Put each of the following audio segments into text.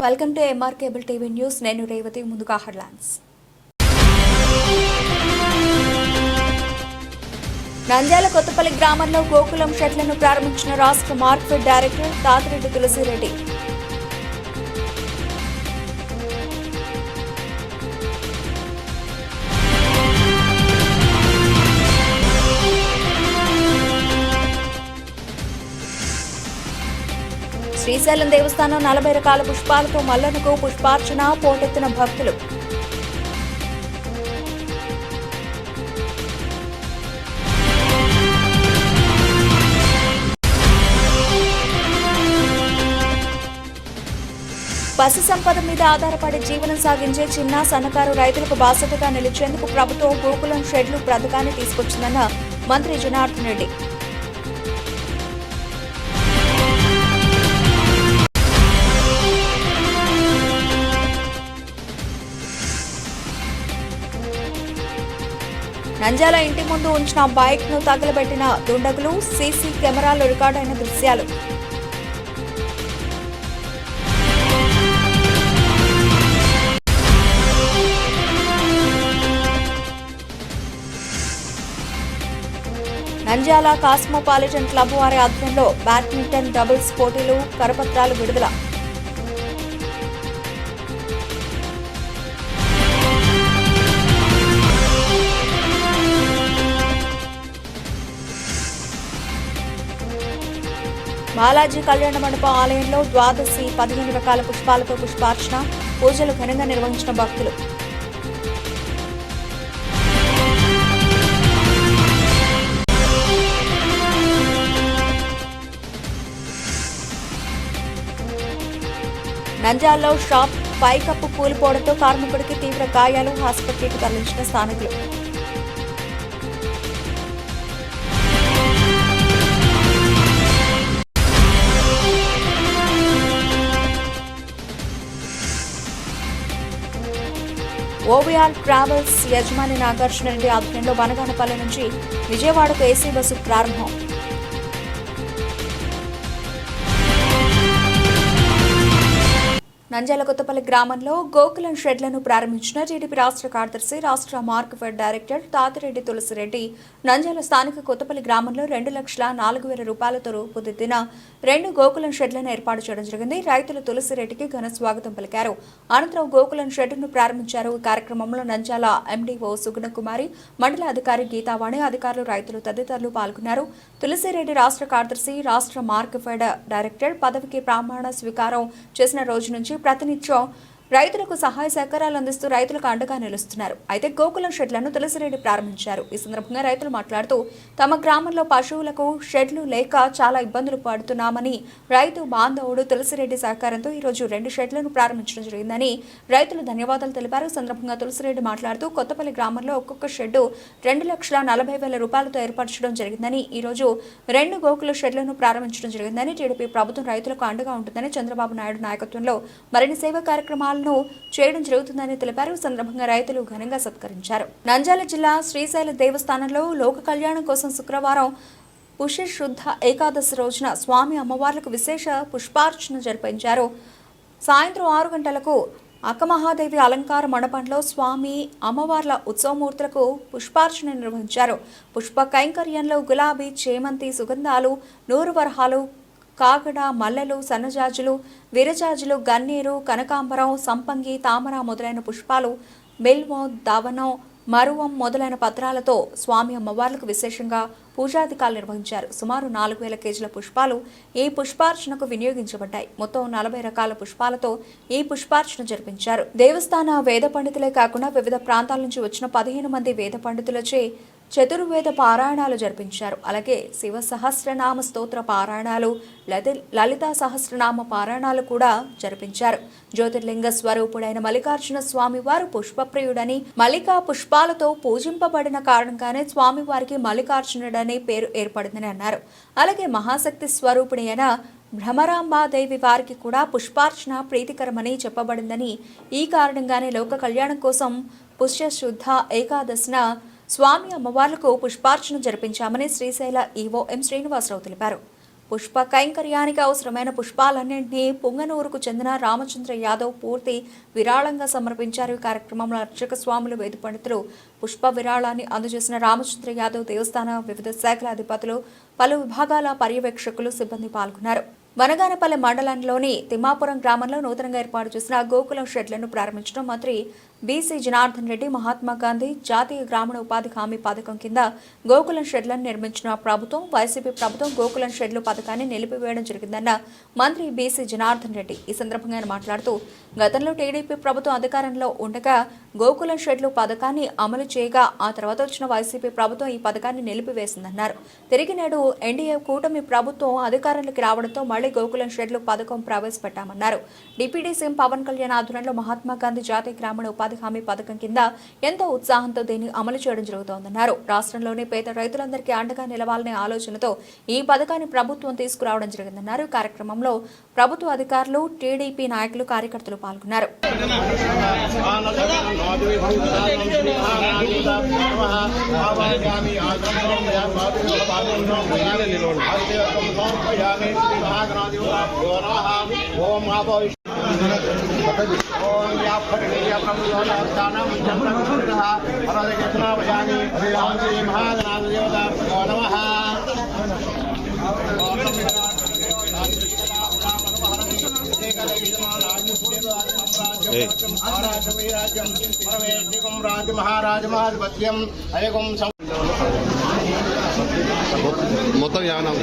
Welcome to MR cable TV news. నేను రేవతి. ముందుగా headlines. Nandyal Kothapalli గ్రామంలో గోకులం షెడ్లను ప్రారంభించిన రాష్ట్ర మార్కెట్ డైరెక్టర్ తాతిరెడ్డి తులసిరెడ్డి. శ్రీశైలం దేవస్థానం 40 రకాల పుష్పాలతో మల్లనకు పుష్పార్చన, పోటెత్తిన భక్తులు. పశు సంపద మీద ఆధారపడి జీవనం సాగించే చిన్న సన్నకారు రైతులకు బాసటగా నిలిచేందుకు ప్రభుత్వం గోకులం షెడ్లు పథకాన్ని తీసుకొచ్చిందన్న మంత్రి జనార్దన్ రెడ్డి. నంద్యాల ఇంటి ముందు ఉంచిన బైక్ ను తగలబెట్టిన దుండగులు, సీసీ కెమెరాలో రికార్డైన దృశ్యాలు. నంద్యాల కాస్మోపాలిటన్ క్లబ్ వారి ఆధ్వర్యంలో బ్యాడ్మింటన్ డబుల్స్ పోటీలు, కరపత్రాలు విడుదల. బాలాజీ కళ్యాణ మండపం ఆలయంలో ద్వాదశి 15 రకాల పుష్పాలతో పుష్పార్చన, పూజలు ఘనంగా నిర్వహించిన భక్తులు. నంద్యాలలో షాప్ పైకప్పు కూలిపోవడంతో కార్మికుడికి తీవ్ర గాయాలు, ఆసుపత్రికి తరలించిన స్థానికులు. ఓవీఆర్ ట్రావెల్స్ యజమాని నాగార్జున రెడ్డి ఆధ్వర్యంలో బనగానపల్లి నుంచి విజయవాడకు ఏసీ బస్సు ప్రారంభం. నంద్యాల కొత్తపల్లి గ్రామంలో గోకులం షెడ్లను ప్రారంభించిన టీడీపీ రాష్ట్ర కార్యదర్శి, రాష్ట్ర మార్కెట్ డైరెక్టర్ తాతిరెడ్డి తులసిరెడ్డి. నంద్యాల స్థానిక కొత్తపల్లి గ్రామంలో 2,04,000 రూపాయలతో రూపుదిద్దిన 2 గోకులం షెడ్లను ఏర్పాటు చేయడం జరిగింది. రైతులు తులసిరెడ్డికి ఘన స్వాగతం పలికారు. అనంతరం గోకులం షెడ్డును ప్రారంభించారు. ఈ కార్యక్రమంలో నంద్యాల ఎండీఓ సుగుణకుమారి, మండల అధికారి గీతావాణి, అధికారులు, రైతులు తదితరులు పాల్గొన్నారు. తులసిరెడ్డి రాష్ట్ర కార్యదర్శి, రాష్ట్ర మార్కెట్ డైరెక్టర్ పదవికి ప్రమాణ స్వీకారం చేసిన రోజు నుంచి ప్రతినిత్యం రైతులకు సహాయ సహకారాలు అందిస్తూ రైతులకు అండగా నిలుస్తున్నారు. అయితే గోకులం షెడ్లను తులసిరెడ్డి ప్రారంభించారు. ఈ సందర్భంగా రైతులు మాట్లాడుతూ తమ గ్రామంలో పశువులకు షెడ్లు లేక చాలా ఇబ్బందులు పడుతున్నామని, రైతు బాంధవుడు తులసిరెడ్డి సహకారంతో ఈరోజు 2 షెడ్లను ప్రారంభించడం జరిగిందని రైతులు ధన్యవాదాలు తెలిపారు. ఈ సందర్భంగా తులసిరెడ్డి మాట్లాడుతూ కొత్తపల్లి గ్రామంలో ఒక్కొక్క షెడ్డు 2,40,000 రూపాయలతో ఏర్పరచడం జరిగిందని, ఈరోజు 2 గోకుల షెడ్లను ప్రారంభించడం జరిగిందని, టీడీపీ ప్రభుత్వం రైతులకు అండగా ఉంటుందని, చంద్రబాబు నాయుడు నాయకత్వంలో మరిన్ని సేవా కార్యక్రమాలు చేయడం జరుగుతుందని తెలిపారు. సందర్భంగా రైతులు ఘనంగా సత్కరించారు. నంద్యాల జిల్లా శ్రీశైల దేవస్థానంలో లోక కళ్యాణం కోసం శుక్రవారం పుష్యశుద్ధ ఏకాదశి రోజున స్వామి అమ్మవార్లకు విశేష పుష్పార్చన జరిపించారు. సాయంత్రం 6 గంటలకు అక్కమహాదేవి అలంకార మండపంలో స్వామి అమ్మవార్ల ఉత్సవమూర్తులకు పుష్పార్చన నిర్వహించారు. పుష్ప కైంకర్యంలో గులాబీ, చేమంతి, సుగంధాలు, నూరువరహాలు, కాగడ, మల్లెలు, సన్నజాజులు, విరజాజులు, గన్నేరు, కనకాంబరం, సంపంగి, తామర మొదలైన పుష్పాలు, బిల్వం, దవనం, మరువం మొదలైన పత్రాలతో స్వామి అమ్మవార్లకు విశేషంగా పూజాధికారులు నిర్వహించారు. సుమారు 4,000 కేజీల పుష్పాలు ఈ పుష్పార్చనకు వినియోగించబడ్డాయి. మొత్తం 40 రకాల పుష్పాలతో ఈ పుష్పార్చన జరిపించారు. దేవస్థాన వేద పండితులే కాకుండా వివిధ ప్రాంతాల నుంచి వచ్చిన 15 మంది వేద పండితులచే చతుర్వేద పారాయణాలు జరిపించారు. అలాగే శివ సహస్రనామ స్తోత్ర పారాయణాలు, లలితా సహస్రనామ పారాయణాలు కూడా జరిపించారు. జ్యోతిర్లింగ స్వరూపుడైన మల్లికార్జున స్వామి వారు పుష్పప్రియుడని, మల్లికా పుష్పాలతో పూజింపబడిన కారణంగానే స్వామివారికి మల్లికార్జునుడనే పేరు ఏర్పడిందని అన్నారు. అలాగే మహాశక్తి స్వరూపిణి అయిన భ్రమరాంబాదేవి వారికి కూడా పుష్పార్చన ప్రీతికరమని చెప్పబడిందని, ఈ కారణంగానే లోక కళ్యాణం కోసం పుష్యశుద్ధ ఏకాదశిన స్వామి అమ్మవార్లకు పుష్పార్చన జరిపించామని శ్రీశైల ఈవో ఎం శ్రీనివాసరావు తెలిపారు. పుష్ప కైంకర్యానికి అవసరమైన పుష్పాలన్నింటినీ పొంగనూరుకు చెందిన రామచంద్ర యాదవ్ పూర్తి విరాళంగా సమర్పించారు. ఈ కార్యక్రమంలో అర్చక స్వాములు, వేద పండితులు పుష్ప విరాళాన్ని అందజేసిన రామచంద్ర యాదవ్ దేవస్థాన వివిధ శాఖల అధిపతులు, పలు విభాగాల పర్యవేక్షకులు, సిబ్బంది పాల్గొన్నారు. వనగానపల్లె మండలంలోని తిమ్మాపురం గ్రామంలో నూతనంగా ఏర్పాటు చేసిన గోకులం షెడ్లను ప్రారంభించడం మంత్రి బీసీ జనార్దన్ రెడ్డి. మహాత్మా గాంధీ జాతీయ గ్రామీణ ఉపాధి హామీ పథకం కింద గోకులం షెడ్లను నిర్మించిన ప్రభుత్వం, వైసీపీ ప్రభుత్వం గోకులం షెడ్లు పథకాన్ని నిలిపివేయడం జరిగిందన్న మంత్రి బీసీ జనార్దన్ రెడ్డి. ఈ సందర్భంగా ఆయన మాట్లాడుతూ, గతంలో టీడీపీ ప్రభుత్వం అధికారంలో ఉండగా గోకులం షెడ్లు పథకాన్ని అమలు చేయగా ఆ తర్వాత వచ్చిన వైసీపీ ప్రభుత్వం ఈ పథకాన్ని నిలిపివేసిందన్నారు. తిరిగి నేడు ఎన్డీఏ కూటమి ప్రభుత్వం అధికారంలోకి రావడంతో మళ్లీ గోకులం షెడ్లు పథకం ప్రవేశపెట్టామన్నారు. డిప్యూటీ సీఎం పవన్ కళ్యాణ్ ఆధ్వర్యంలో మహాత్మా గాంధీ జాతీయ గ్రామీణ ఉపాధి హామీ పథకం కింద ఎంతో ఉత్సాహంతో దీన్ని అమలు చేయడం జరుగుతోందన్నారు. రాష్ట్రంలోని పేద రైతులందరికీ అండగా నిలవాలనే ఆలోచనతో ఈ పథకాన్ని ప్రభుత్వం తీసుకురావడం జరిగిందన్నారు. కార్యక్రమంలో ప్రభుత్వ అధికారులు, టీడీపీ నాయకులు, కార్యకర్తలు పాల్గొన్నారు. మొత్తం 54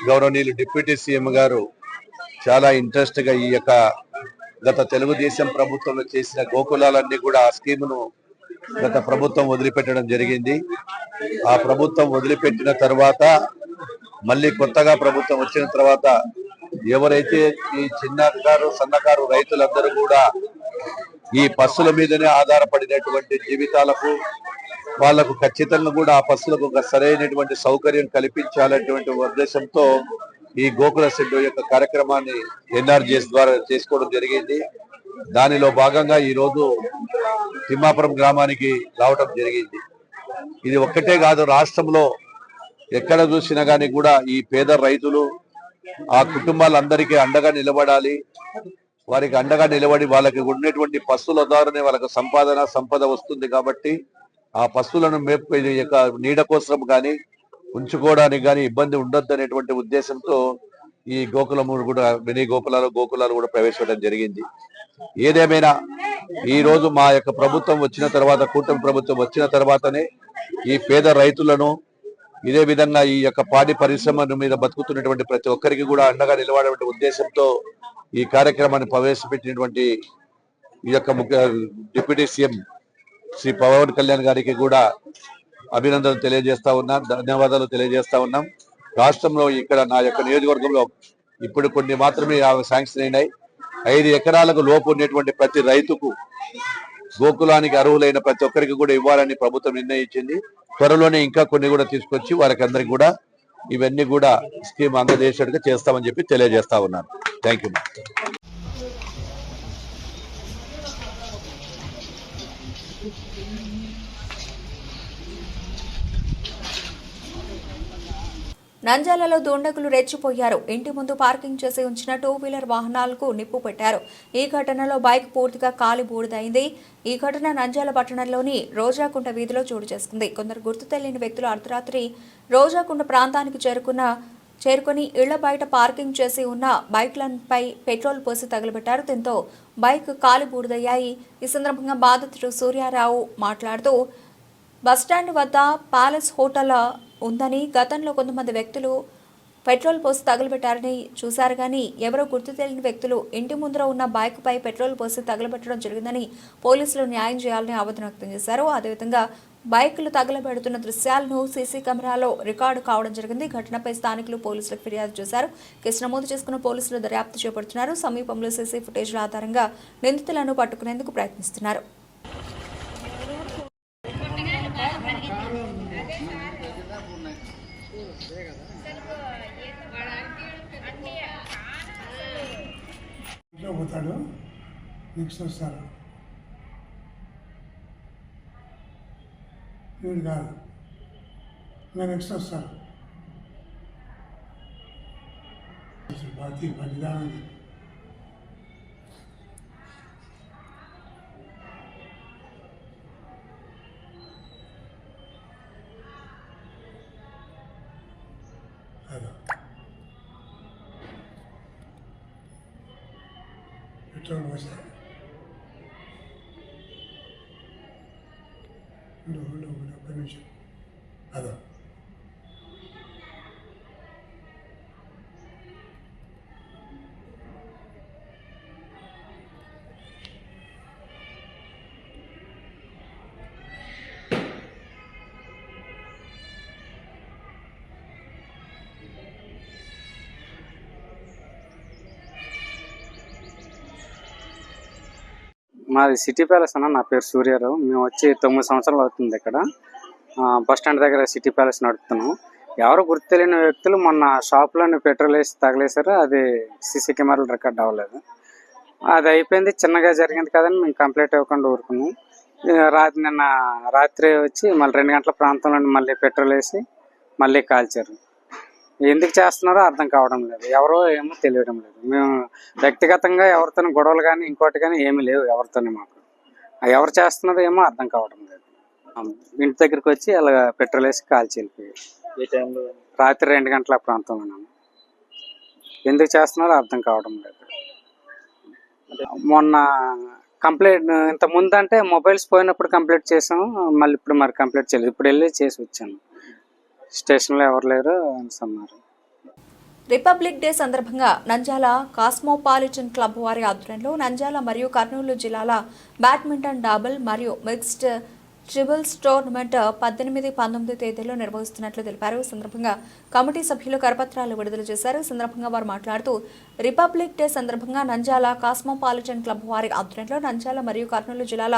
గౌరవనీయులు డిప్యూటీ సీఎం గారు చాలా ఇంట్రెస్ట్ గా ఈ యొక్క గత తెలుగుదేశం ప్రభుత్వంలో చేసిన గోకులాలన్నీ కూడా ఆ స్కీమును గత ప్రభుత్వం వదిలిపెట్టడం జరిగింది. ఆ ప్రభుత్వం వదిలిపెట్టిన తర్వాత మళ్ళీ కొత్తగా ప్రభుత్వం వచ్చిన తర్వాత ఎవరైతే ఈ చిన్నకారు, సన్నకారు రైతులందరూ కూడా ఈ పశువుల మీదనే ఆధారపడినటువంటి జీవితాలకు వాళ్లకు ఖచ్చితంగా కూడా ఆ పశువులకు ఒక సరైనటువంటి సౌకర్యం కల్పించాలనేటువంటి ఉద్దేశంతో ఈ గోకుల షెడ్ యొక్క కార్యక్రమాన్ని ఎన్ఆర్జీఎస్ ద్వారా చేసుకోవడం జరిగింది. దానిలో భాగంగా ఈ రోజు తిమ్మాపురం గ్రామానికి రావడం జరిగింది. ఇది ఒక్కటే కాదు, రాష్ట్రంలో ఎక్కడ చూసినా కానీ కూడా ఈ పేద రైతులు ఆ కుటుంబాలందరికీ అండగా నిలబడాలి. వారికి అండగా నిలబడి వాళ్ళకి ఉన్నటువంటి పశువుల ద్వారానే వాళ్ళకి సంపద వస్తుంది. కాబట్టి ఆ పశువులను మేపు యొక్క నీడ కోసం కానీ ఉంచుకోవడానికి కానీ ఇబ్బంది ఉండొద్దు అనేటువంటి ఉద్దేశంతో ఈ గోకులము కూడా మినీ గోకులాలు కూడా ప్రవేశపెట్టడం జరిగింది. ఏదేమైనా ఈ రోజు మా యొక్క ప్రభుత్వం వచ్చిన తర్వాత, కూటమి ప్రభుత్వం వచ్చిన తర్వాతనే ఈ పేద రైతులను, ఇదే విధంగా ఈ యొక్క పాడి పరిశ్రమ మీద బతుకుతున్నటువంటి ప్రతి ఒక్కరికి కూడా అండగా నిలబడే ఉద్దేశంతో ఈ కార్యక్రమాన్ని ప్రవేశపెట్టినటువంటి ఈ యొక్క డిప్యూటీ సీఎం శ్రీ పవన్ కళ్యాణ్ గారికి కూడా అభినందనలు తెలియజేస్తా ఉన్నాం, ధన్యవాదాలు తెలియజేస్తా ఉన్నాం. రాష్ట్రంలో ఇక్కడ నా యొక్క నియోజకవర్గంలో ఇప్పుడు కొన్ని మాత్రమే శాంక్షన్ అయినాయి. 5 ఎకరాలకు లోపు ఉన్నటువంటి ప్రతి రైతుకు గోకులానికి అర్హులైన ప్రతి ఒక్కరికి కూడా ఇవ్వాలని ప్రభుత్వం నిర్ణయించింది. త్వరలోనే ఇంకా కొన్ని కూడా తీసుకొచ్చి వారికి అందరికి కూడా ఇవన్నీ కూడా స్కీమ్ అందజేసేట్టుగా చేస్తామని చెప్పి తెలియజేస్తా ఉన్నాను. Thank you. నంద్యాలలో దుండగులు రెచ్చిపోయారు. ఇంటి ముందు పార్కింగ్ చేసి ఉంచిన 2 వీలర్ వాహనాలకు నిప్పు పెట్టారు. ఈ ఘటనలో బైక్ పూర్తిగా కాలి బూడిదైంది. ఈ ఘటన నంద్యాల పట్టణంలోని రోజాకుంట వీధిలో చోటు చేసుకుంది. కొందరు గుర్తు తెలియని వ్యక్తులు అర్ధరాత్రి రోజాకుంట ప్రాంతానికి చేరుకొని ఇళ్ల బయట పార్కింగ్ చేసి ఉన్న బైక్లపై పెట్రోల్ పోసి తగలబెట్టారు. దీంతో బైక్ కాలి బూడిదయ్యాయి. ఈ సందర్భంగా బాధితుడు సూర్యారావు మాట్లాడుతూ, బస్టాండ్ వద్ద ప్యాలెస్ హోటల్ ఉందని, గతంలో కొంతమంది వ్యక్తులు పెట్రోల్ పోసి తగలబెట్టారని చూశారు కానీ ఎవరో గుర్తు తెలియని వ్యక్తులు ఇంటి ముందర ఉన్న బైక్పై పెట్రోల్ పోసి తగలబెట్టడం జరిగిందని పోలీసులు న్యాయం చేయాలని ఆవేదన వ్యక్తం చేశారు. అదేవిధంగా బైకులు తగలబెడుతున్న దృశ్యాలను సీసీ కెమెరాలో రికార్డు కావడం జరిగింది. ఘటనపై స్థానికులు పోలీసులకు ఫిర్యాదు చేశారు. కేసు నమోదు చేసుకున్న పోలీసులు దర్యాప్తు చేపడుతున్నారు. సమీపంలో సీసీ ఫుటేజ్ల ఆధారంగా నిందితులను పట్టుకునేందుకు ప్రయత్నిస్తున్నారు. పోతాడు నెక్స్ట్ వస్తారు. వీడు కాదు. నేను నెక్స్ట్ వస్తాను. బతిదానం అదో పెట్రోల్ వస్తాయి. ఒక్క నిమిషం. అదో మాది సిటీ ప్యాలెస్ అన్న. నా పేరు సూర్యారావు. మేము వచ్చి 9 సంవత్సరాలు అవుతుంది ఇక్కడ. బస్ స్టాండ్ దగ్గర సిటీ ప్యాలెస్ నడుపుతున్నాం. ఎవరు గుర్తు తెలియని వ్యక్తులు మొన్న షాప్లోని పెట్రోల్ వేసి తగిలేశారు. అది సీసీ కెమెరాలు రికార్డ్ అవ్వలేదు. అది అయిపోయింది, చిన్నగా జరిగింది కదని మేము కంప్లైంట్ ఇవ్వకుండా ఊరుకున్నాం. నిన్న రాత్రి వచ్చి మళ్ళీ 2 గంటల ప్రాంతంలో మళ్ళీ పెట్రోల్ వేసి మళ్ళీ కాల్చారు. ఎందుకు చేస్తున్నారో అర్థం కావడం లేదు. ఎవరో ఏమో తెలియడం లేదు. మేము వ్యక్తిగతంగా ఎవరితో గొడవలు కానీ ఇంకోటి కానీ ఏమీ లేవు ఎవరితోనే. మాకు ఎవరు చేస్తున్నారో ఏమో అర్థం కావడం లేదు. ఇంటి దగ్గరికి వచ్చి అలా పెట్రోల్ వేసి కాల్చి వెళ్ళిపోయారు. ఏ టైంలో? రాత్రి 2 గంటల ప్రాంతంలో. ఎందుకు చేస్తున్నారో అర్థం కావడం లేదు. మొన్న కంప్లైంట్ ఇంత ముందు అంటే మొబైల్స్ పోయినప్పుడు కంప్లైంట్ చేసాము. మళ్ళీ ఇప్పుడు మరి కంప్లైంట్ చేయలేదు. ఇప్పుడు వెళ్ళి చేసి వచ్చాను. స్టేషన్లో ఎవరు లేరు అన్నారు. రిపబ్లిక్ డే సందర్భంగా నంద్యాల కాస్మోపాలిటన్ క్లబ్ వారి ఆధ్వర్యంలో నంద్యాల మరియు కర్నూలు జిల్లాల బ్యాడ్మింటన్ డబుల్ మరియు మిక్స్డ్ ట్రిబుల్స్ టోర్నమెంట్ 18, 19 తేదీల్లో నిర్వహిస్తున్నట్లు తెలిపారు. ఈ సందర్భంగా కమిటీ సభ్యులు కరపత్రాలు విడుదల చేశారు. ఈ సందర్భంగా వారు మాట్లాడుతూ రిపబ్లిక్ డే సందర్భంగా నంద్యాల కాస్మోపాలిటన్ క్లబ్ వారి ఆధ్వర్యంలో నంద్యాల మరియు కర్నూలు జిల్లాల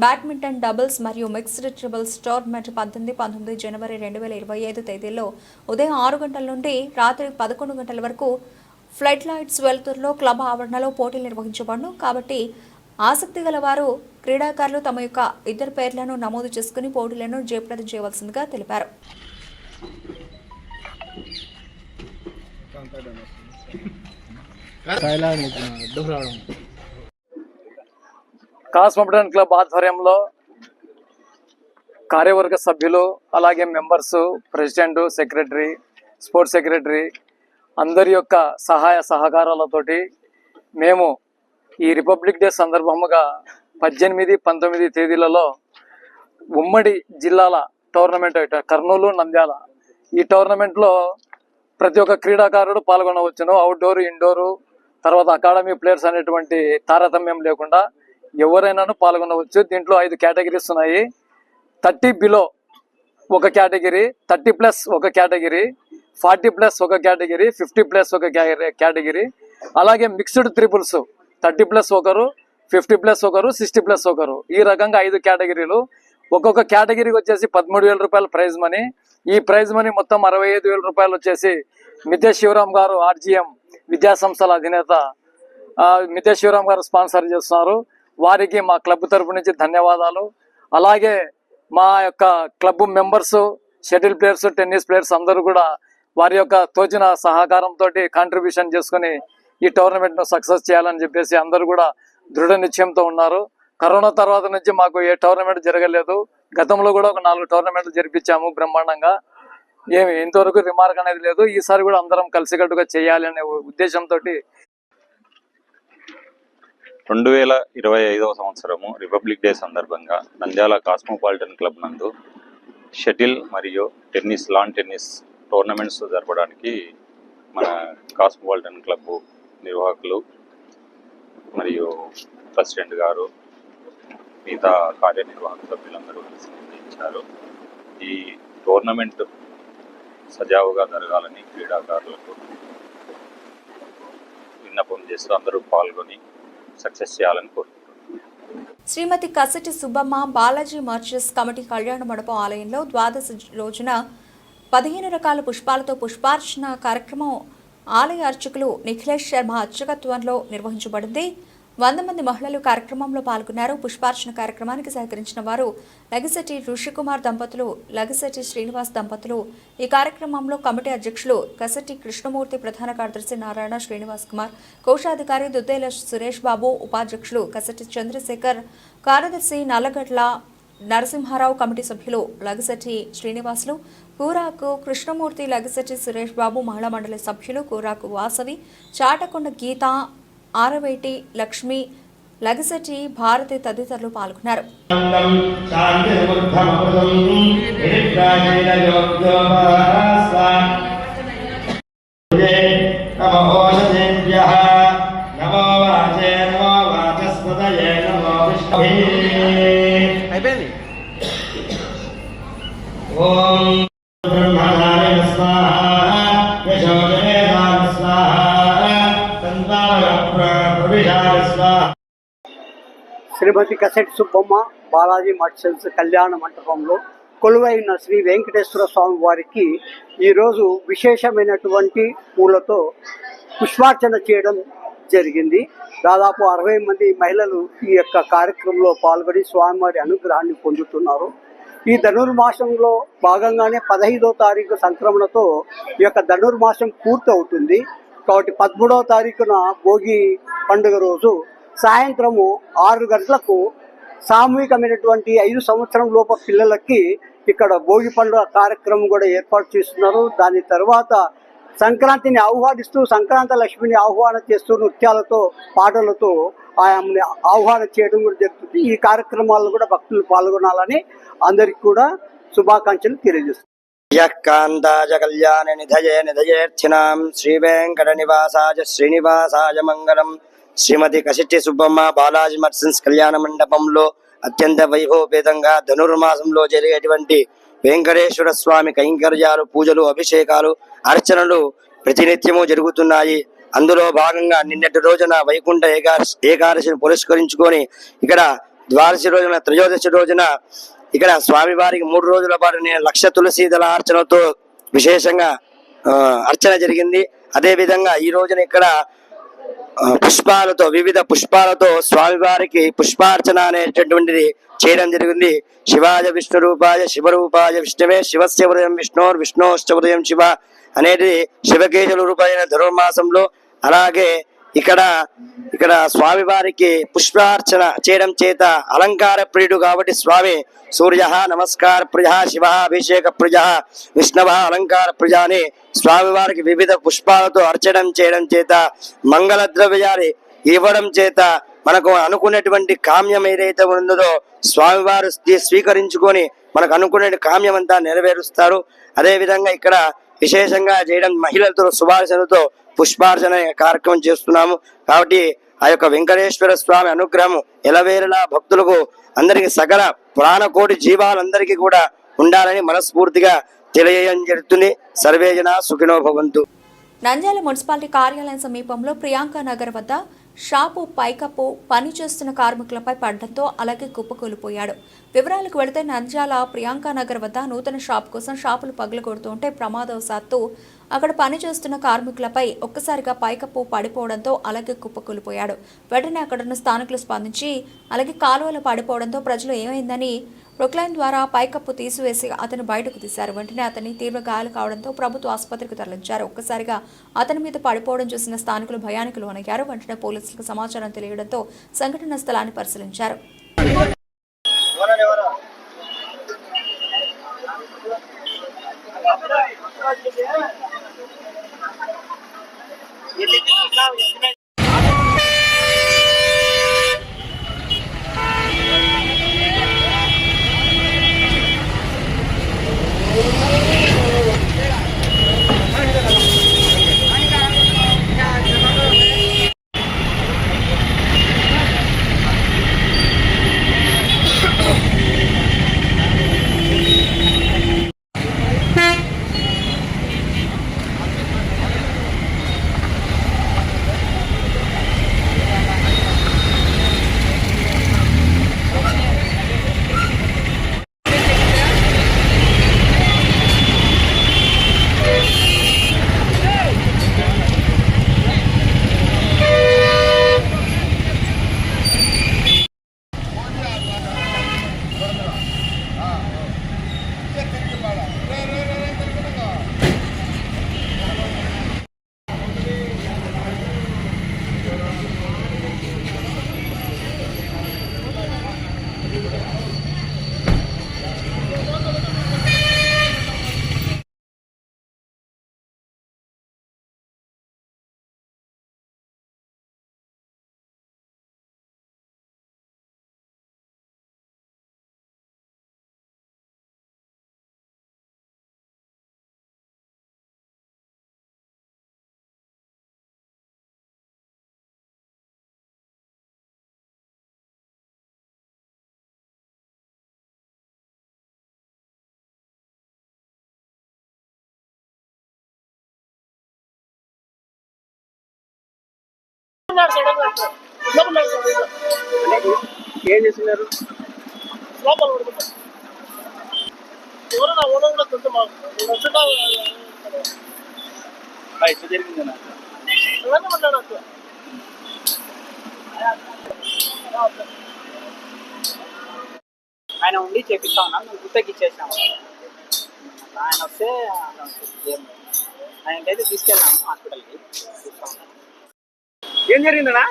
బ్యాడ్మింటన్ డబుల్స్ మరియు మిక్స్డ్ ట్రిబుల్స్ టోర్నమెంట్ 18, 19 జనవరి 2025 తేదీల్లో ఉదయం 6 గంటల నుండి రాత్రి 11 గంటల వరకు ఫ్లడ్ లైట్స్ వెలుతురులో క్లబ్ ఆవరణలో పోటీలు నిర్వహించబడును. కాబట్టి ఆసక్తి గల వారు క్రీడాకారులు తమ యొక్క 2 పేర్లను నమోదు చేసుకుని పోటీలను జయప్రదం చేయవలసిందిగా తెలిపారు. కాస్మోపాలిటన్ క్లబ్ ఆధ్వర్యంలో కార్యవర్గ సభ్యులు, అలాగే members, president, secretary, sports secretary అందరి యొక్క సహాయ సహకారాలతోటి మేము ఈ రిపబ్లిక్ డే సందర్భముగా 18, 19 తేదీలలో ఉమ్మడి జిల్లాల టోర్నమెంట్ కర్నూలు, నంద్యాల ఈ టోర్నమెంట్లో ప్రతి ఒక్క క్రీడాకారుడు పాల్గొనవచ్చును. అవుట్డోర్, ఇండోరు, తర్వాత అకాడమీ ప్లేయర్స్ అనేటువంటి తారతమ్యం లేకుండా ఎవరైనాను పాల్గొనవచ్చు. దీంట్లో 5 కేటగిరీస్ ఉన్నాయి. 30 బిలో ఒక కేటగిరీ, 30+ ఒక కేటగిరీ, 40+ ఒక కేటగిరీ, 50+ ఒక కేటగిరీ, అలాగే మిక్స్డ్ ట్రిపుల్స్ 30+ ఒకరు, 50+ ఒకరు, 60+ ఒకరు, ఈ రకంగా 5 కేటగిరీలు. ఒక్కొక్క కేటగిరీకి వచ్చేసి 13,000 రూపాయల ప్రైజ్ మనీ. ఈ ప్రైజ్ మనీ మొత్తం 65,000 రూపాయలు వచ్చేసి మిద్దె శివరాం గారు, ఆర్జీఎం విద్యా సంస్థల అధినేత మిద్దె శివరాం గారు స్పాన్సర్ చేస్తున్నారు. వారికి మా క్లబ్ తరపు నుంచి ధన్యవాదాలు. అలాగే మా యొక్క club members, shuttle players, tennis players అందరూ కూడా వారి యొక్క తోచిన సహకారంతో కాంట్రిబ్యూషన్ చేసుకుని ఈ టోర్నమెంట్ ను సక్సెస్ చేయాలని చెప్పేసి అందరూ కూడా దృఢ నిశ్చయంతో ఉన్నారు. కరోనా తర్వాత నుంచి మాకు ఏ టోర్నమెంట్ జరగలేదు. గతంలో కూడా ఒక 4 టోర్నమెంట్లు జరిపించాము బ్రహ్మాండంగా. ఏమి ఇంతవరకు రిమార్క్ అనేది లేదు. ఈసారి కూడా అందరం కలిసికట్టుగా చేయాలి అనే ఉద్దేశంతో 2025వ సంవత్సరము రిపబ్లిక్ డే సందర్భంగా నంద్యాల కాస్మోపాలిటన్ క్లబ్ నందు షటిల్ మరియు టెన్నిస్, లాన్ టెన్నిస్ టోర్నమెంట్స్ జరపడానికి మన కాస్మోపాలిటన్ క్లబ్ నిర్వాహకులు మరియు ప్రెసిడెంట్ గారు, మిగతా కార్యనిర్వాహక సభ్యులందరూ కలిసి నిర్ణయించారు. ఈ టోర్నమెంట్ సజావుగా జరగాలని క్రీడాకారులకు విన్నపం చేస్తూ అందరూ పాల్గొని సక్సెస్ చేయాలని కోరుకుంటున్నాను. శ్రీమతి కసటి సుబ్బమ్మ బాలాజీ మర్చెస్ కమిటీ కళ్యాణ మండపం ఆలయంలో ద్వాదశ రోజున 15 రకాల పుష్పాలతో పుష్పార్చన కార్యక్రమం ఆలయ అర్చకులు నిఖిలేష్ శర్మ అర్చకత్వంలో నిర్వహించబడింది. 100 మంది మహిళలు కార్యక్రమంలో పాల్గొన్నారు. పుష్పార్చన కార్యక్రమానికి సహకరించిన వారు లగిశెట్టి ఋషికుమార్ దంపతులు, లగిశెట్టి శ్రీనివాస్ దంపతులు. ఈ కార్యక్రమంలో కమిటీ అధ్యక్షులు కసెట్టి కృష్ణమూర్తి, ప్రధాన కార్యదర్శి నారాయణ శ్రీనివాస్ కుమార్, కోశాధికారి దుద్దేల సురేష్ బాబు, ఉపాధ్యక్షులు కసెట్టి చంద్రశేఖర్, కార్యదర్శి నల్లగడ్ల నరసింహారావు, కమిటీ సభ్యులు లగిశెట్టి శ్రీనివాసులు, కూరాకు కృష్ణమూర్తి, లగిశెట్టి సురేష్ బాబు, మహిళా మండలి సభ్యులు కూరాకు వాసవి, చాటకొండ గీత, ఆరవేటి లక్ష్మి, లగిశెట్టి భారతి తదితరులు పాల్గొన్నారు. శ్రీమతి కసెట్టి సుబ్బమ్మ బాలాజీ మర్చెంట్స్ కళ్యాణ మంటపంలో కొలువైన శ్రీ వెంకటేశ్వర స్వామి వారికి ఈరోజు విశేషమైనటువంటి పూలతో పుష్పార్చన చేయడం జరిగింది. దాదాపు 60 మంది మహిళలు ఈ యొక్క కార్యక్రమంలో పాల్గొని స్వామివారి అనుగ్రహాన్ని పొందుతున్నారు. ఈ ధనుర్మాసంలో భాగంగానే 15వ తారీఖు సంక్రమణతో ఈ యొక్క ధనుర్మాసం పూర్తి అవుతుంది. కాబట్టి 13వ తారీఖున భోగి పండుగ రోజు సాయంత్రము 6 గంటలకు సామూహికమైనటువంటి 5 సంవత్సరం లోపు పిల్లలకి ఇక్కడ భోగి పండుగ కార్యక్రమం కూడా ఏర్పాటు చేస్తున్నారు. దాని తర్వాత సంక్రాంతిని ఆహ్వానిస్తూ సంక్రాంతి లక్ష్మిని ఆహ్వానం చేస్తూ నృత్యాలతో పాటలతో ఆమెని ఆహ్వానం చేయడం కూడా జరుగుతుంది. ఈ కార్యక్రమాల్లో కూడా భక్తులు పాల్గొనాలని అందరికి కూడా శుభాకాంక్షలు తెలియజేస్తున్నారు. యఃకాంతాయ కళ్యాణ నిధయే నిధయేర్థినాం శ్రీ వెంకట నివాసాయ శ్రీనివాసాయ మంగళం. శ్రీమతి కసెట్టి సుబ్బమ్మ బాలాజీ మర్చెంట్స్ కళ్యాణ మండపంలో అత్యంత వైభవపేతంగా ధనుర్మాసంలో జరిగేటువంటి వెంకటేశ్వర స్వామి కైంకర్యాలు, పూజలు, అభిషేకాలు, అర్చనలు ప్రతినిత్యము జరుగుతున్నాయి. అందులో భాగంగా నిన్నటి రోజున వైకుంఠ ఏకాదశిని పురస్కరించుకొని ఇక్కడ ద్వాదశి రోజున, త్రయోదశి రోజున ఇక్కడ స్వామివారికి 3 రోజుల పాటు 1,00,000 తులసి దళ అర్చనతో విశేషంగా అర్చన జరిగింది. అదే విధంగా ఈ రోజున ఇక్కడ పుష్పాలతో, వివిధ పుష్పాలతో స్వామివారికి పుష్పార్చన అనేటటువంటిది చేయడం జరిగింది. శివాయ విష్ణు రూపాయ శివరూపాయ విష్ణువే శివస్య ఉదయం విష్ణోర్ విష్ణోశ్చ ఉదయం శివ అనేది శివకేశుల రూపాయన ధనుర్మాసంలో. అలాగే ఇక్కడ స్వామివారికి పుష్పార్చన చేయడం చేత అలంకార ప్రియుడు కాబట్టి స్వామి సూర్య నమస్కార ప్రియ, శివ అభిషేక ప్రియ, విష్ణవ అలంకార ప్రియ అని స్వామివారికి వివిధ పుష్పాలతో అర్చనం చేయడం చేత, మంగళ ద్రవ్యాలు ఇవ్వడం చేత మనకు అనుకున్నటువంటి కామ్యం ఏదైతే ఉన్నదో స్వామివారు స్వీకరించుకొని మనకు అనుకునే కామ్యం అంతా నెరవేరుస్తారు. అదే విధంగా ఇక్కడ విశేషంగా చేయడం మహిళలతో సుభాషణతో పుష్పార్చన కార్యక్రమం చేస్తున్నాము. కాబట్టి ఆ యొక్క వెంకటేశ్వర స్వామి అనుగ్రహం ఎలవేళలా భక్తులకు, అందరికి, సకల ప్రాణకోటి జీవాలందరికీ కూడా ఉండాలని మనస్ఫూర్తిగా తెలియజేయడం జరుగుతుంది. సర్వే జనా సుఖినో భవంతు. నంద్యాల మున్సిపాలిటీ కార్యాలయం సమీపంలో ప్రియాంక నగర్ వద్ద షాపు పైకప్పు పనిచేస్తున్న కార్మికులపై పడడంతో అలాగే కుప్పకూలిపోయాడు. వివరాలకు వెళితే నంద్యాల ప్రియాంక నగర్ వద్ద నూతన షాప్ కోసం షాపులు పగలగొడుతుంటే ప్రమాదవశాత్తు అక్కడ పనిచేస్తున్న కార్మికులపై ఒక్కసారిగా పైకప్పు పడిపోవడంతో అలాగే కుప్పకూలిపోయాడు. వెంటనే అక్కడున్న స్థానికులు స్పందించి అలాగే కాలువలు పడిపోవడంతో ప్రజలు ఏమైందని ప్రొక్లైన్ ద్వారా పైకప్పు తీసివేసి అతను బయటకు తీశారు. వెంటనే అతని తీవ్ర గాయాలు కావడంతో ప్రభుత్వ ఆసుపత్రికి తరలించారు. ఒక్కసారిగా అతని మీద పడిపోవడం చూసిన స్థానికులు భయానికి లోనయ్యారు. వెంటనే పోలీసులకు సమాచారం తెలియడంతో సంఘటన స్థలాన్ని పరిశీలించారు. ఏం చేస్తున్నారు? ఆయన ఉండి చేపిస్తా ఉన్నాను, నేను గుర్తకి ఇచ్చేసాము. ఆయన వస్తే ఆయనకైతే తీసుకెళ్ళాము హాస్పిటల్కి. చూస్తా ఉన్నాను. ఏం జరిగిందనా?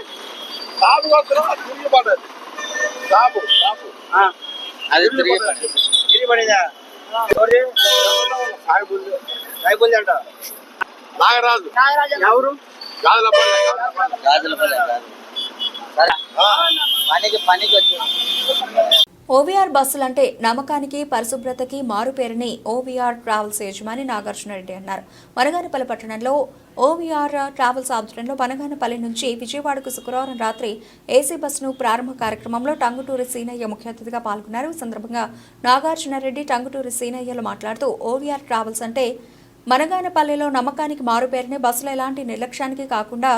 అది తిరిగి పడేదా? అంట నాగరాజు. ఎవరు? పనికి వచ్చి ఓవీఆర్ బస్సులంటే నమ్మకానికి పరిశుభ్రతకి మారుపేరని ఓవీఆర్ ట్రావెల్స్ యజమాని నాగార్జునరెడ్డి అన్నారు. మనగానపల్లి పట్టణంలో ఓవీఆర్ ట్రావెల్స్ ఆధ్వర్యంలో మనగానపల్లి నుంచి విజయవాడకు శుక్రవారం రాత్రి ఏసీ బస్సును ప్రారంభ కార్యక్రమంలో టంగుటూరి సీనయ్య ముఖ్య అతిథిగా పాల్గొన్నారు. ఈ సందర్భంగా నాగార్జునరెడ్డి టంగుటూరి సీనయ్యలు మాట్లాడుతూ ఓవీఆర్ ట్రావెల్స్ అంటే మనగానపల్లిలో నమ్మకానికి మారుపేరని, బస్సులు ఎలాంటి నిర్లక్ష్యానికి కాకుండా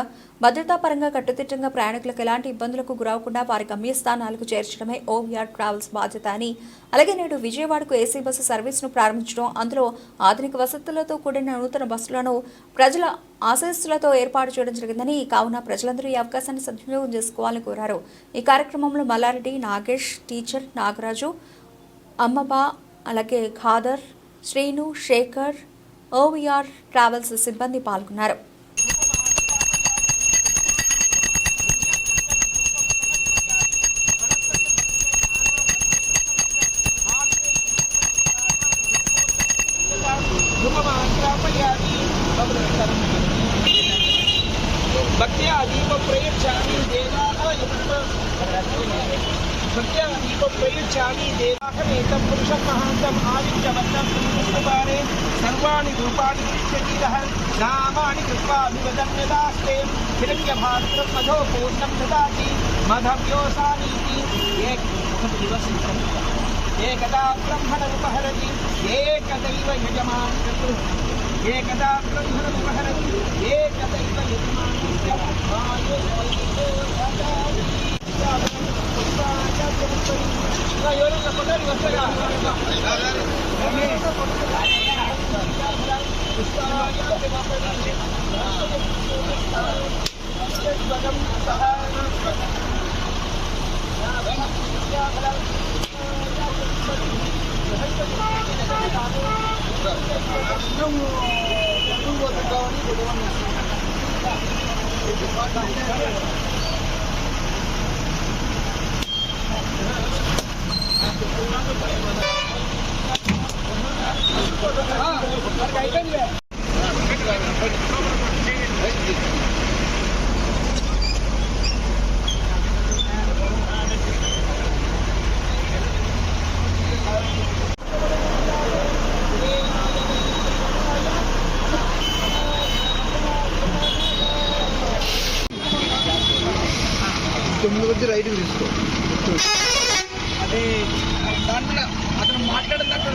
భద్రతాపరంగా కట్టుదిట్టంగా ప్రయాణికులకు ఎలాంటి ఇబ్బందులకు గురవకుండా వారి గమ్యస్థానాలకు చేర్చడమే ఓవీఆర్ ట్రావెల్స్ బాధ్యత అని, అలాగే నేడు విజయవాడకు ఏసీ బస్సు సర్వీసును ప్రారంభించడం, అందులో ఆధునిక వసతులతో కూడిన నూతన బస్సులను ప్రజల ఆశీస్సులతో ఏర్పాటు చేయడం జరిగిందని, కావున ప్రజలందరూ ఈ అవకాశాన్ని సద్వినియోగం చేసుకోవాలని కోరారు. ఈ కార్యక్రమంలో మల్లారెడ్డి, నాగేష్, టీచర్ నాగరాజు, అమ్మబా, అలాగే ఖాదర్, శ్రీను, శేఖర్, ఓవీఆర్ ట్రావెల్స్ సిబ్బంది పాల్గొన్నారు. सर्वाणि रूपाणि दृश्यतीरः नामानि कृत्वा विवदन्यदास्ते हिरण्यभास्करं मधो पूर्णं ददाति मधव्योसानीति एकदा ब्रह्मणमुपहरति एकदैव यजमानस्तु एकदा ब्रह्मणमुपहरति एकदैव రైట్ తీసుకో. అదే దాంట్లో అతను మాట్లాడినట్టు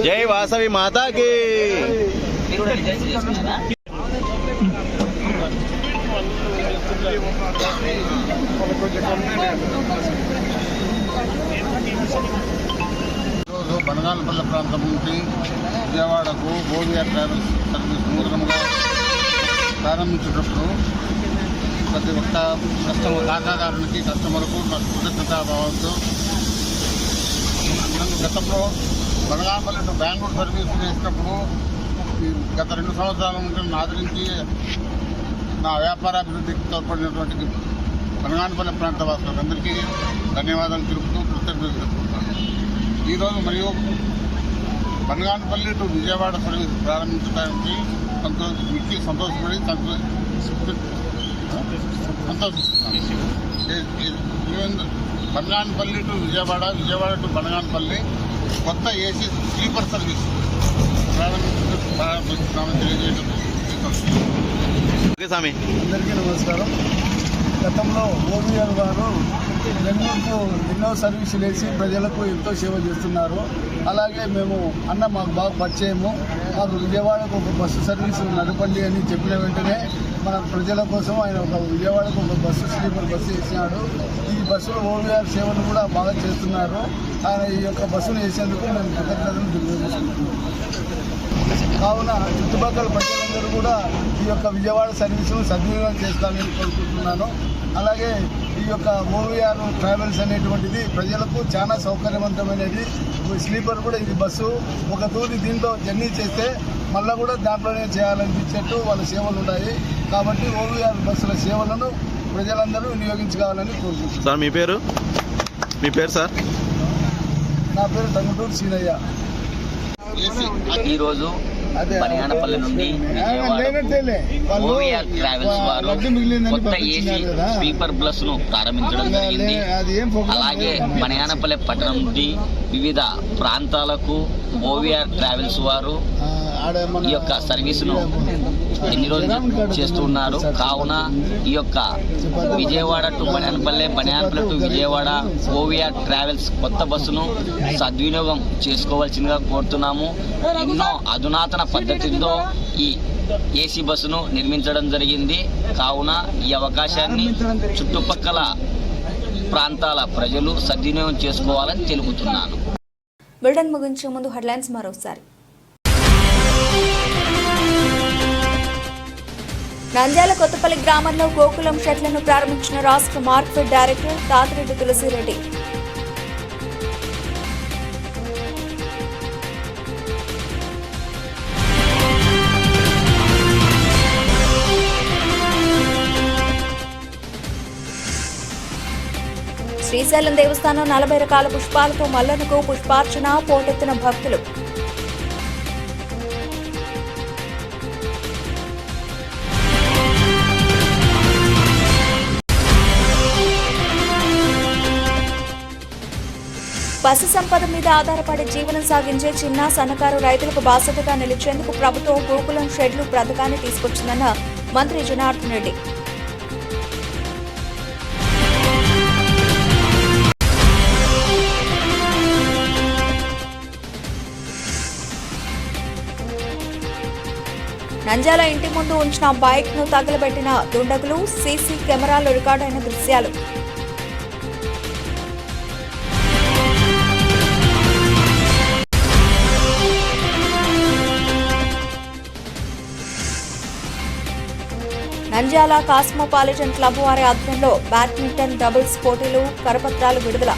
జై వాసవి మాతాకి. ఈరోజు బనగానపల్లి ప్రాంతం నుంచి విజయవాడకు ఓవీఆర్ ట్రావెల్స్ సర్వీస్ నూతనంగా ప్రారంభించేటప్పుడు ప్రతి ఒక్క ఖాతాదారునికి కస్టమర్కు కృతజ్ఞతాభావంతో నన్ను గతంలో బనగానపల్లి టు బెంగళూరు సర్వీస్ చేసినప్పుడు గత 2 సంవత్సరాల నుండి ఆదరించి నా వ్యాపారాభివృద్ధికి తోడ్పడినటువంటి బనగానపల్లి ప్రాంత వాసులందరికీ ధన్యవాదాలు తెలుపుతూ కృతజ్ఞతలు తెలుపుతున్నాను. ఈరోజు మరియు బనగానపల్లి టు విజయవాడ సర్వీస్ ప్రారంభించడానికి సంతోషపడి అంతా చూస్తున్నాను. బనగానపల్లి టు విజయవాడ, విజయవాడ టు బనగానపల్లి కొత్త ఏసీ స్లీపర్ సర్వీస్ ప్రారంభిస్తున్నామని తెలియజేయడం. అందరికీ నమస్కారం. గతంలో ఓవీఆర్ గారు నెల్లూరుకు ఎన్నో సర్వీసులు వేసి ప్రజలకు ఎంతో సేవ చేస్తున్నారు. అలాగే మేము మాకు బాగా పరిచయము. మాకు విజయవాడకు ఒక బస్సు సర్వీసు నడపండి అని చెప్పిన వెంటనే మన ప్రజల కోసం ఆయన ఒక విజయవాడకు ఒక బస్సు స్లీపర్ బస్సు వేసినాడు. ఈ బస్సులో ఓవీఆర్ సేవలు కూడా బాగా చేస్తున్నారు. ఆయన ఈ యొక్క బస్సును వేసేందుకు మేము కృతజ్ఞతలు తెలియజేసుకుంటున్నాం. కావున చుట్టుపక్కల ప్రజలందరూ కూడా ఈ యొక్క విజయవాడ సర్వీసును సద్వినియోగం చేస్తారని కోరుకుంటున్నాను. అలాగే ఈ యొక్క ఓవీఆర్ ట్రావెల్స్ అనేటువంటిది ప్రజలకు చాలా సౌకర్యవంతమైనది. స్లీపర్ కూడా ఇది బస్సు ఒక తూరి దీంట్లో జర్నీ చేస్తే మళ్ళీ కూడా దాంట్లోనే చేయాలనిపించేట్టు వాళ్ళ సేవలు ఉన్నాయి. కాబట్టి ఓవీఆర్ బస్సుల సేవలను ప్రజలందరూ వినియోగించుకోవాలని కోరుకుంటున్నాను. సార్ మీ పేరు సార్? నా పేరు టంగుటూరు సీనయ్య. ఈరోజు బనగానపల్లి నుండి ఓవీఆర్ ట్రావెల్స్ వారు కొత్త ఏసీ స్లీపర్ బస్ ను ప్రారంభించడం జరిగింది. అలాగే బనగానపల్లి పట్టణం నుండి వివిధ ప్రాంతాలకు ఓవీఆర్ ట్రావెల్స్ వారు ఈ యొక్క సర్వీసును ఎన్ని రోజులు చేస్తున్నారు. కావున ఈ యొక్క Vijayawada to Banaganapalli, Banaganapalli to Vijayawada OVR travels కొత్త బస్సును సద్వినియోగం చేసుకోవాల్సిందిగా కోరుతున్నాము. ఎన్నో అధునాతన పద్ధతితో ఈ ఏసీ బస్సును నిర్మించడం జరిగింది. కావున ఈ అవకాశాన్ని చుట్టుపక్కల ప్రాంతాల ప్రజలు సద్వినియోగం చేసుకోవాలని తెలుపుతున్నాను. బులెటిన్ ముగించే ముందు హెడ్లైన్స్ మరోసారి. నంద్యాల కొత్తపల్లి గ్రామంలో గోకులం షెడ్లను ప్రారంభించిన రాష్ట్ర మార్కెట్ డైరెక్టర్ తాతిరెడ్డి తులసిరెడ్డి. శ్రీశైలం దేవస్థానం 40 రకాల పుష్పాలతో మల్లన్నకు పుష్పార్చన, పోటెత్తిన భక్తులు. పశు సంపద మీద ఆధారపడి జీవనం సాగించే చిన్న సన్నకారు రైతులకు బాసటగా నిలిచేందుకు ప్రభుత్వం గోకులం షెడ్లు పథకాన్ని తీసుకొచ్చిందన్న మంత్రి జనార్దన్ రెడ్డి. నంద్యాల ఇంటి ముందు ఉంచిన బైక్ ను తగలబెట్టిన దుండగులు, సీసీ కెమెరాలో రికార్డైన దృశ్యాలు. నంద్యాల కాస్మోపాలిటన్ క్లబ్ వారి ఆధ్వర్యంలో బ్యాడ్మింటన్ డబుల్స్ పోటీలు, కరపత్రాలు విడుదల.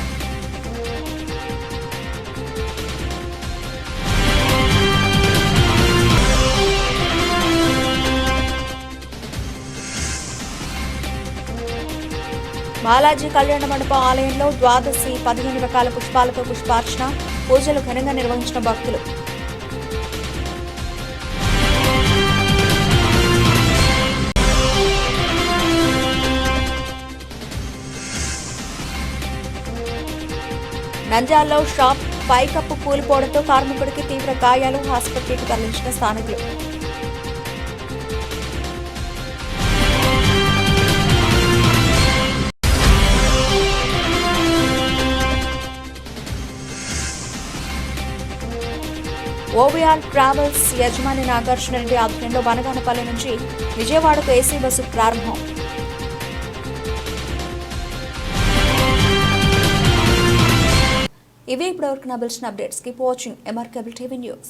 బాలాజీ కళ్యాణ మండపం ఆలయంలో ద్వాదశి 15 రకాల పుష్పాలతో పుష్పార్చన, పూజలు ఘనంగా నిర్వహించిన భక్తులు. నంద్యాలలో షాప్ పైకప్పు కూలిపోవడంతో కార్మికుడికి తీవ్ర గాయాలు, ఆసుపత్రికి తరలించిన స్థానికులు. ఓవీఆర్ ట్రావెల్స్ యజమాని నాగార్జున రెడ్డి ఆధ్వర్యంలో బనగానపల్లి నుంచి విజయవాడకు ఏసీ బస్సు ప్రారంభం. ఇవే ఇప్పటివరకు నా bulletin updates. Keep watching MR Cable TV News.